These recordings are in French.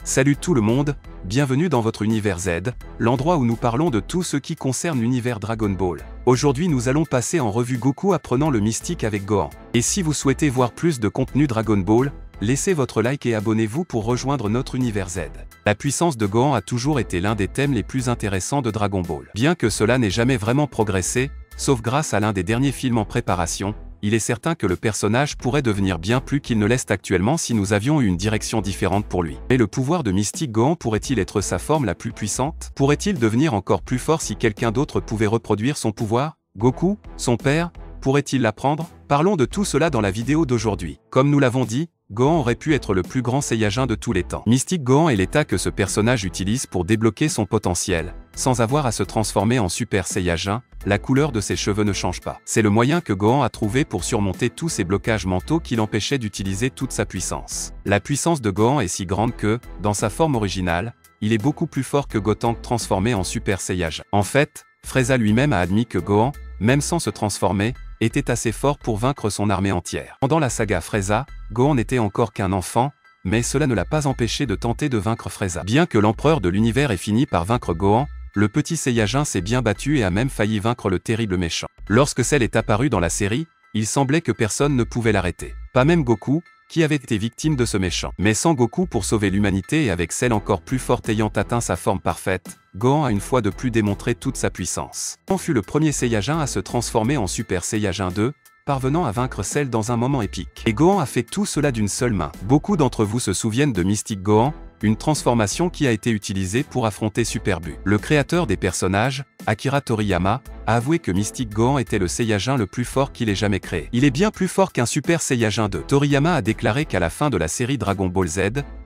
Salut tout le monde, bienvenue dans votre univers Z, l'endroit où nous parlons de tout ce qui concerne l'univers Dragon Ball. Aujourd'hui nous allons passer en revue Goku apprenant le mystique avec Gohan. Et si vous souhaitez voir plus de contenu Dragon Ball, laissez votre like et abonnez-vous pour rejoindre notre univers Z. La puissance de Gohan a toujours été l'un des thèmes les plus intéressants de Dragon Ball. Bien que cela n'ait jamais vraiment progressé, sauf grâce à l'un des derniers films en préparation, il est certain que le personnage pourrait devenir bien plus qu'il ne l'est actuellement si nous avions eu une direction différente pour lui. Mais le pouvoir de Mystique Gohan pourrait-il être sa forme la plus puissante? Pourrait-il devenir encore plus fort si quelqu'un d'autre pouvait reproduire son pouvoir? Goku, son père, pourrait-il l'apprendre? Parlons de tout cela dans la vidéo d'aujourd'hui. Comme nous l'avons dit, Gohan aurait pu être le plus grand Saiyajin de tous les temps. Mystique Gohan est l'état que ce personnage utilise pour débloquer son potentiel, sans avoir à se transformer en Super Saiyajin. La couleur de ses cheveux ne change pas. C'est le moyen que Gohan a trouvé pour surmonter tous ces blocages mentaux qui l'empêchaient d'utiliser toute sa puissance. La puissance de Gohan est si grande que, dans sa forme originale, il est beaucoup plus fort que Gotenks transformé en Super Saiyajin. En fait, Frieza lui-même a admis que Gohan, même sans se transformer, était assez fort pour vaincre son armée entière. Pendant la saga Frieza, Gohan n'était encore qu'un enfant, mais cela ne l'a pas empêché de tenter de vaincre Frieza. Bien que l'empereur de l'univers ait fini par vaincre Gohan, le petit Saiyajin s'est bien battu et a même failli vaincre le terrible méchant. Lorsque Cell est apparu dans la série, il semblait que personne ne pouvait l'arrêter. Pas même Goku, qui avait été victime de ce méchant. Mais sans Goku pour sauver l'humanité et avec Cell encore plus forte ayant atteint sa forme parfaite, Gohan a une fois de plus démontré toute sa puissance. Gohan fut le premier Saiyajin à se transformer en Super Saiyajin 2, parvenant à vaincre Cell dans un moment épique. Et Gohan a fait tout cela d'une seule main. Beaucoup d'entre vous se souviennent de Mystique Gohan, une transformation qui a été utilisée pour affronter Super Buu. Le créateur des personnages, Akira Toriyama, a avoué que Mystique Gohan était le Saiyajin le plus fort qu'il ait jamais créé. Il est bien plus fort qu'un Super Saiyajin 2. Toriyama a déclaré qu'à la fin de la série Dragon Ball Z,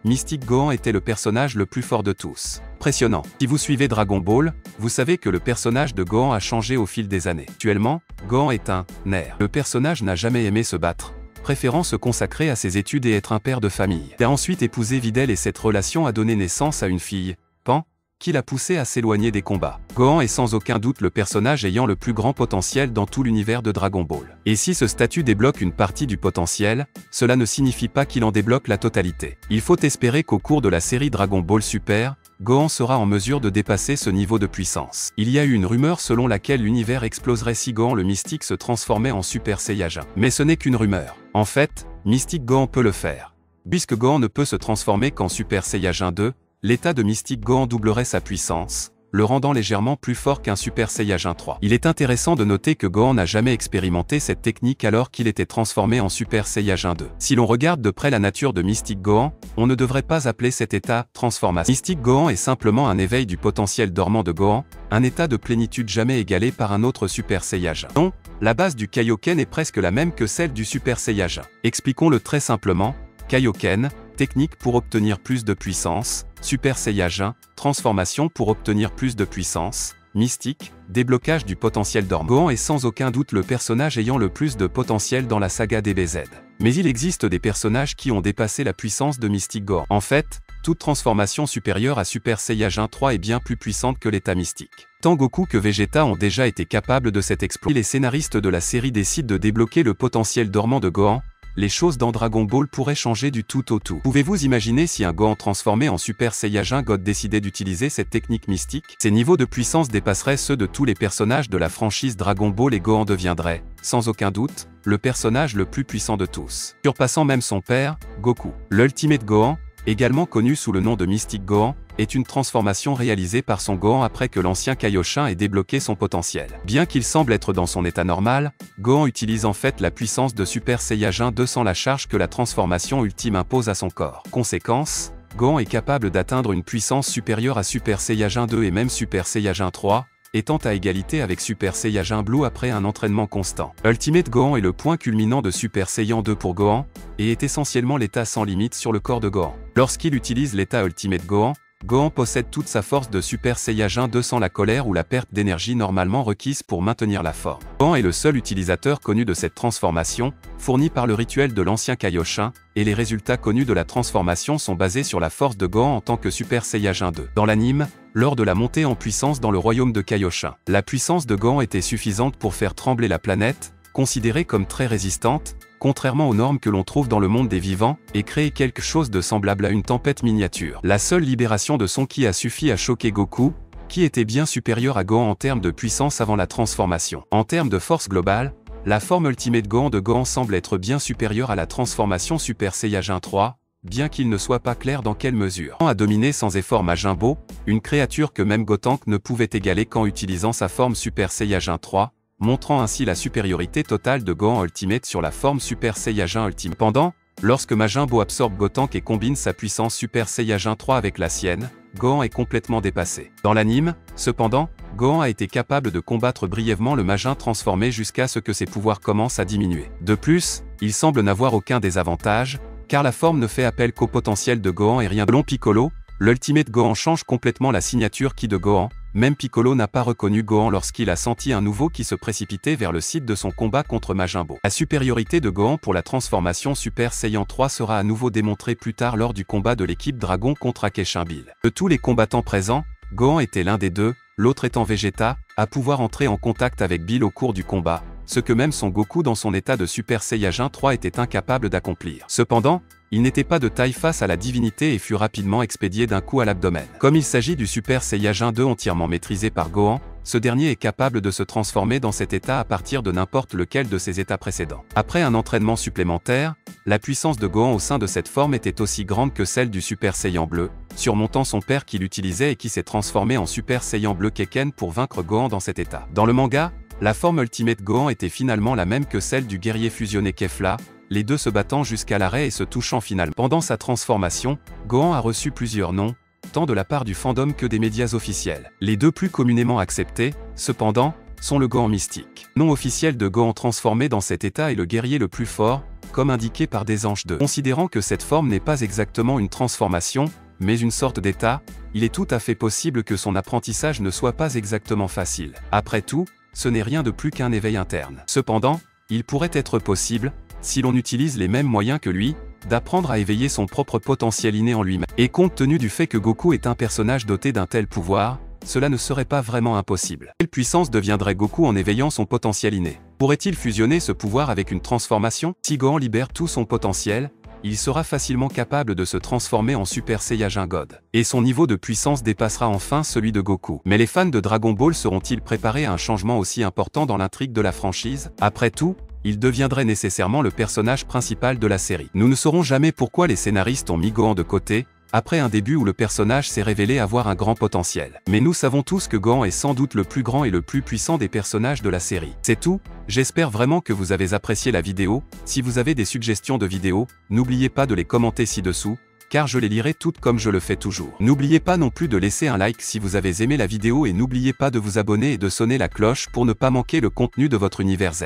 Mystique Gohan était le personnage le plus fort de tous. Impressionnant. Si vous suivez Dragon Ball, vous savez que le personnage de Gohan a changé au fil des années. Actuellement, Gohan est un nerf. Le personnage n'a jamais aimé se battre, préférant se consacrer à ses études et être un père de famille. Il a ensuite épousé Videl et cette relation a donné naissance à une fille, Pan, qui l'a poussé à s'éloigner des combats. Gohan est sans aucun doute le personnage ayant le plus grand potentiel dans tout l'univers de Dragon Ball. Et si ce statut débloque une partie du potentiel, cela ne signifie pas qu'il en débloque la totalité. Il faut espérer qu'au cours de la série Dragon Ball Super, Gohan sera en mesure de dépasser ce niveau de puissance. Il y a eu une rumeur selon laquelle l'univers exploserait si Gohan le mystique se transformait en Super Saiyajin. Mais ce n'est qu'une rumeur. En fait, Mystique Gohan peut le faire. Puisque Gohan ne peut se transformer qu'en Super Saiyajin 2, l'état de Mystique Gohan doublerait sa puissance, le rendant légèrement plus fort qu'un Super Saiyajin 3. Il est intéressant de noter que Gohan n'a jamais expérimenté cette technique alors qu'il était transformé en Super Saiyajin 2. Si l'on regarde de près la nature de Mystique Gohan, on ne devrait pas appeler cet état transformation. Mystique Gohan est simplement un éveil du potentiel dormant de Gohan, un état de plénitude jamais égalé par un autre Super Saiyajin. Non, la base du Kaioken est presque la même que celle du Super Saiyajin. Expliquons-le très simplement, Kaioken, technique pour obtenir plus de puissance, Super Saiyajin, transformation pour obtenir plus de puissance, mystique, déblocage du potentiel dormant. Gohan est sans aucun doute le personnage ayant le plus de potentiel dans la saga DBZ. Mais il existe des personnages qui ont dépassé la puissance de Mystique Gohan. En fait, toute transformation supérieure à Super Saiyajin 3 est bien plus puissante que l'état mystique. Tant Goku que Vegeta ont déjà été capables de cet exploit. Les scénaristes de la série décident de débloquer le potentiel dormant de Gohan. Les choses dans Dragon Ball pourraient changer du tout au tout. Pouvez-vous imaginer si un Gohan transformé en Super Saiyajin God décidait d'utiliser cette technique mystique? Ses niveaux de puissance dépasseraient ceux de tous les personnages de la franchise Dragon Ball et Gohan deviendrait, sans aucun doute, le personnage le plus puissant de tous, surpassant même son père, Goku. L'Ultimate Gohan, également connu sous le nom de Mystique Gohan, est une transformation réalisée par son Gohan après que l'ancien Kaioshin ait débloqué son potentiel. Bien qu'il semble être dans son état normal, Gohan utilise en fait la puissance de Super Saiyajin 2 sans la charge que la transformation ultime impose à son corps. Conséquence, Gohan est capable d'atteindre une puissance supérieure à Super Saiyajin 2 et même Super Saiyajin 3, étant à égalité avec Super Saiyajin Blue après un entraînement constant. Ultimate Gohan est le point culminant de Super Saiyan 2 pour Gohan, et est essentiellement l'état sans limite sur le corps de Gohan. Lorsqu'il utilise l'état Ultimate Gohan, Gohan possède toute sa force de Super Saiyajin 2 sans la colère ou la perte d'énergie normalement requise pour maintenir la forme. Gohan est le seul utilisateur connu de cette transformation, fournie par le rituel de l'ancien Kaioshin, et les résultats connus de la transformation sont basés sur la force de Gohan en tant que Super Saiyajin 2. Dans l'anime, lors de la montée en puissance dans le royaume de Kaioshin, la puissance de Gohan était suffisante pour faire trembler la planète, considérée comme très résistante, contrairement aux normes que l'on trouve dans le monde des vivants, et créer quelque chose de semblable à une tempête miniature. La seule libération de son ki a suffi à choquer Goku, qui était bien supérieur à Gohan en termes de puissance avant la transformation. En termes de force globale, la forme Ultimate Gohan de Gohan semble être bien supérieure à la transformation Super Saiyajin 3, bien qu'il ne soit pas clair dans quelle mesure. Gohan a dominé sans effort Majin Buu, une créature que même Gotenks ne pouvait égaler qu'en utilisant sa forme Super Saiyajin 3, montrant ainsi la supériorité totale de Gohan Ultimate sur la forme Super Saiyajin Ultimate. Cependant, lorsque Majin Buu absorbe Gotenks et combine sa puissance Super Saiyajin 3 avec la sienne, Gohan est complètement dépassé. Dans l'anime, cependant, Gohan a été capable de combattre brièvement le Majin transformé jusqu'à ce que ses pouvoirs commencent à diminuer. De plus, il semble n'avoir aucun désavantage, car la forme ne fait appel qu'au potentiel de Gohan et rien de long. Piccolo, l'Ultimate Gohan change complètement la signature ki de Gohan, même Piccolo n'a pas reconnu Gohan lorsqu'il a senti un nouveau ki se précipiter vers le site de son combat contre Majin Buu. La supériorité de Gohan pour la transformation Super Saiyan 3 sera à nouveau démontrée plus tard lors du combat de l'équipe Dragon contre Akeshin Bill. De tous les combattants présents, Gohan était l'un des deux, l'autre étant Vegeta, à pouvoir entrer en contact avec Bill au cours du combat, ce que même son Goku dans son état de Super Saiyajin 3 était incapable d'accomplir. Cependant, il n'était pas de taille face à la divinité et fut rapidement expédié d'un coup à l'abdomen. Comme il s'agit du Super Saiyajin 2 entièrement maîtrisé par Gohan, ce dernier est capable de se transformer dans cet état à partir de n'importe lequel de ses états précédents. Après un entraînement supplémentaire, la puissance de Gohan au sein de cette forme était aussi grande que celle du Super Saiyan bleu, surmontant son père qui l'utilisait et qui s'est transformé en Super Saiyan bleu Kekken pour vaincre Gohan dans cet état. Dans le manga, la forme Ultimate Gohan était finalement la même que celle du guerrier fusionné Kefla, les deux se battant jusqu'à l'arrêt et se touchant finalement. Pendant sa transformation, Gohan a reçu plusieurs noms, tant de la part du fandom que des médias officiels. Les deux plus communément acceptés, cependant, sont le Gohan mystique. Nom officiel de Gohan transformé dans cet état est le guerrier le plus fort, comme indiqué par des anges 2. Considérant que cette forme n'est pas exactement une transformation, mais une sorte d'état, il est tout à fait possible que son apprentissage ne soit pas exactement facile. Après tout, ce n'est rien de plus qu'un éveil interne. Cependant, il pourrait être possible, si l'on utilise les mêmes moyens que lui, d'apprendre à éveiller son propre potentiel inné en lui-même. Et compte tenu du fait que Goku est un personnage doté d'un tel pouvoir, cela ne serait pas vraiment impossible. Quelle puissance deviendrait Goku en éveillant son potentiel inné? Pourrait-il fusionner ce pouvoir avec une transformation? Si Gohan libère tout son potentiel, il sera facilement capable de se transformer en Super Saiyajin God. Et son niveau de puissance dépassera enfin celui de Goku. Mais les fans de Dragon Ball seront-ils préparés à un changement aussi important dans l'intrigue de la franchise? Après tout, il deviendrait nécessairement le personnage principal de la série. Nous ne saurons jamais pourquoi les scénaristes ont mis Gohan de côté, après un début où le personnage s'est révélé avoir un grand potentiel. Mais nous savons tous que Gohan est sans doute le plus grand et le plus puissant des personnages de la série. C'est tout, j'espère vraiment que vous avez apprécié la vidéo. Si vous avez des suggestions de vidéos, n'oubliez pas de les commenter ci-dessous, car je les lirai toutes comme je le fais toujours. N'oubliez pas non plus de laisser un like si vous avez aimé la vidéo et n'oubliez pas de vous abonner et de sonner la cloche pour ne pas manquer le contenu de votre Univers Z.